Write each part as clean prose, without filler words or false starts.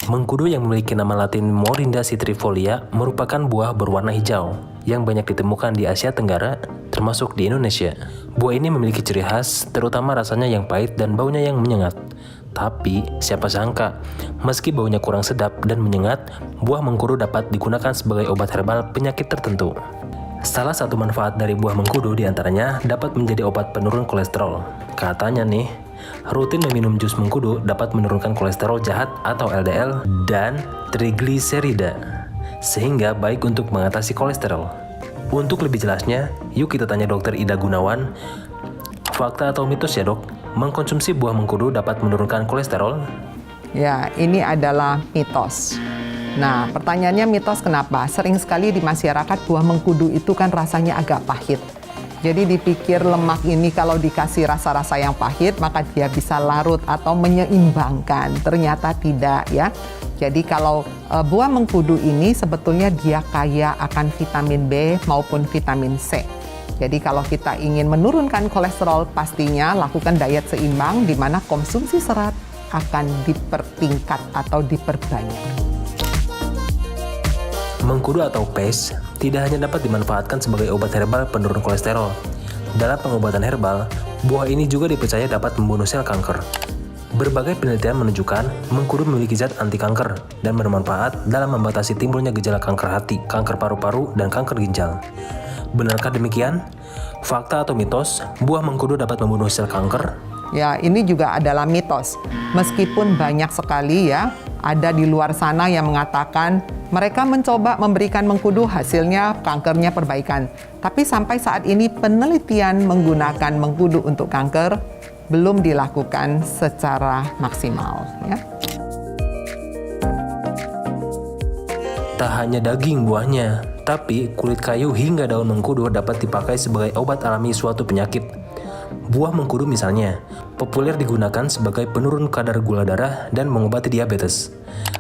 Mengkudu yang memiliki nama latin Morinda citrifolia merupakan buah berwarna hijau yang banyak ditemukan di Asia Tenggara, termasuk di Indonesia. Buah ini memiliki ciri khas, terutama rasanya yang pahit dan baunya yang menyengat. Tapi, siapa sangka, meski baunya kurang sedap dan menyengat, buah mengkudu dapat digunakan sebagai obat herbal penyakit tertentu. Salah satu manfaat dari buah mengkudu diantaranya dapat menjadi obat penurun kolesterol. Katanya nih, rutin meminum jus mengkudu dapat menurunkan kolesterol jahat atau LDL dan trigliserida, sehingga baik untuk mengatasi kolesterol. Untuk lebih jelasnya, yuk kita tanya Dr. Ida Gunawan. Fakta atau mitos ya dok, mengkonsumsi buah mengkudu dapat menurunkan kolesterol? Ya, ini adalah mitos. Nah, pertanyaannya mitos kenapa? Sering sekali di masyarakat buah mengkudu itu kan rasanya agak pahit. Jadi dipikir lemak ini kalau dikasih rasa-rasa yang pahit, maka dia bisa larut atau menyeimbangkan. Ternyata tidak ya. Jadi kalau buah mengkudu ini sebetulnya dia kaya akan vitamin B maupun vitamin C. Jadi kalau kita ingin menurunkan kolesterol, pastinya lakukan diet seimbang di mana konsumsi serat akan dipertingkat atau diperbanyak. Mengkudu atau paste tidak hanya dapat dimanfaatkan sebagai obat herbal penurun kolesterol. Dalam pengobatan herbal, buah ini juga dipercaya dapat membunuh sel kanker. Berbagai penelitian menunjukkan mengkudu memiliki zat anti kanker dan bermanfaat dalam membatasi timbulnya gejala kanker hati, kanker paru-paru, dan kanker ginjal. Benarkah demikian? Fakta atau mitos, buah mengkudu dapat membunuh sel kanker? Ya, ini juga adalah mitos. Meskipun banyak sekali ya, ada di luar sana yang mengatakan mereka mencoba memberikan mengkudu, hasilnya kankernya perbaikan. Tapi sampai saat ini penelitian menggunakan mengkudu untuk kanker belum dilakukan secara maksimal. Ya. Tak hanya daging buahnya, tapi kulit kayu hingga daun mengkudu dapat dipakai sebagai obat alami suatu penyakit. Buah mengkudu misalnya, populer digunakan sebagai penurun kadar gula darah dan mengobati diabetes.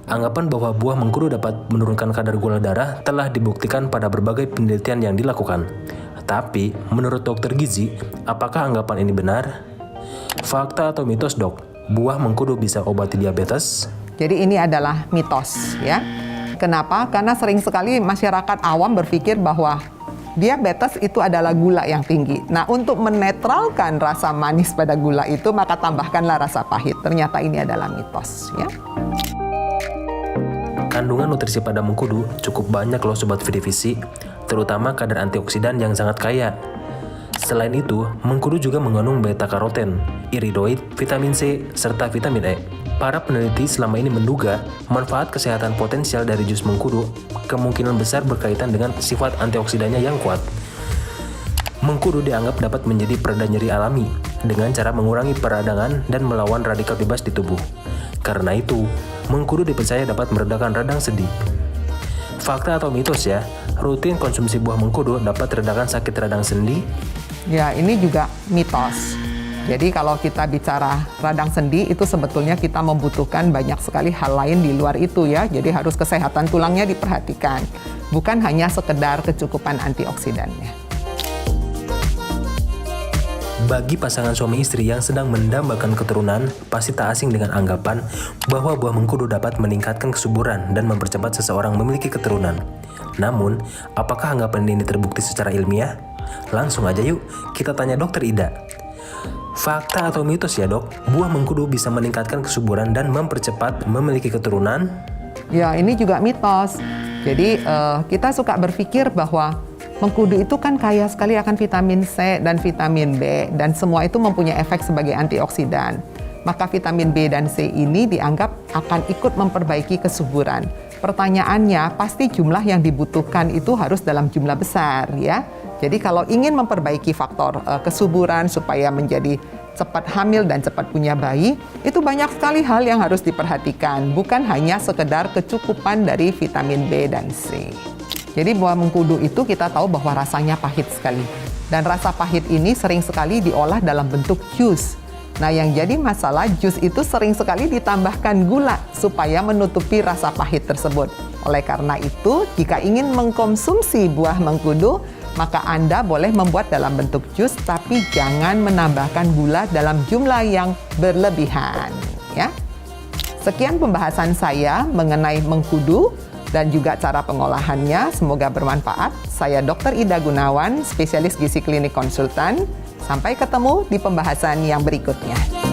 Anggapan bahwa buah mengkudu dapat menurunkan kadar gula darah telah dibuktikan pada berbagai penelitian yang dilakukan. Tapi, menurut dokter gizi, apakah anggapan ini benar? Fakta atau mitos dok, buah mengkudu bisa obati diabetes? Jadi ini adalah mitos ya. Kenapa? Karena sering sekali masyarakat awam berpikir bahwa diabetes itu adalah gula yang tinggi. Nah, untuk menetralkan rasa manis pada gula itu, maka tambahkanlah rasa pahit. Ternyata ini adalah mitos ya. Kandungan nutrisi pada mengkudu cukup banyak loh sobat Vidivisi, terutama kadar antioksidan yang sangat kaya. Selain itu, mengkudu juga mengandung beta-karoten, iridoid, vitamin C, serta vitamin E. Para peneliti selama ini menduga manfaat kesehatan potensial dari jus mengkudu kemungkinan besar berkaitan dengan sifat antioksidannya yang kuat. Mengkudu dianggap dapat menjadi pereda nyeri alami dengan cara mengurangi peradangan dan melawan radikal bebas di tubuh. Karena itu, mengkudu dipercaya dapat meredakan radang sendi. Fakta atau mitos ya, rutin konsumsi buah mengkudu dapat meredakan sakit radang sendi? Ya, ini juga mitos. Jadi kalau kita bicara radang sendi itu sebetulnya kita membutuhkan banyak sekali hal lain di luar itu ya. Jadi harus kesehatan tulangnya diperhatikan. Bukan hanya sekedar kecukupan antioksidannya. Bagi pasangan suami istri yang sedang mendambakan keturunan, pasti tak asing dengan anggapan bahwa buah mengkudu dapat meningkatkan kesuburan dan mempercepat seseorang memiliki keturunan. Namun, apakah anggapan ini terbukti secara ilmiah? Langsung aja yuk, kita tanya Dokter Ida. Fakta atau mitos ya dok, buah mengkudu bisa meningkatkan kesuburan dan mempercepat memiliki keturunan? Ya, ini juga mitos. Jadi kita suka berpikir bahwa mengkudu itu kan kaya sekali akan vitamin C dan vitamin B, dan semua itu mempunyai efek sebagai antioksidan. Maka vitamin B dan C ini dianggap akan ikut memperbaiki kesuburan. Pertanyaannya, pasti jumlah yang dibutuhkan itu harus dalam jumlah besar ya. Jadi kalau ingin memperbaiki faktor kesuburan supaya menjadi cepat hamil dan cepat punya bayi, itu banyak sekali hal yang harus diperhatikan, bukan hanya sekedar kecukupan dari vitamin B dan C. Jadi buah mengkudu itu kita tahu bahwa rasanya pahit sekali. Dan rasa pahit ini sering sekali diolah dalam bentuk jus. Nah, yang jadi masalah jus itu sering sekali ditambahkan gula supaya menutupi rasa pahit tersebut. Oleh karena itu, jika ingin mengkonsumsi buah mengkudu, maka Anda boleh membuat dalam bentuk jus, tapi jangan menambahkan gula dalam jumlah yang berlebihan. Ya. Sekian pembahasan saya mengenai mengkudu dan juga cara pengolahannya. Semoga bermanfaat. Saya Dr. Ida Gunawan, spesialis gizi klinik konsultan. Sampai ketemu di pembahasan yang berikutnya.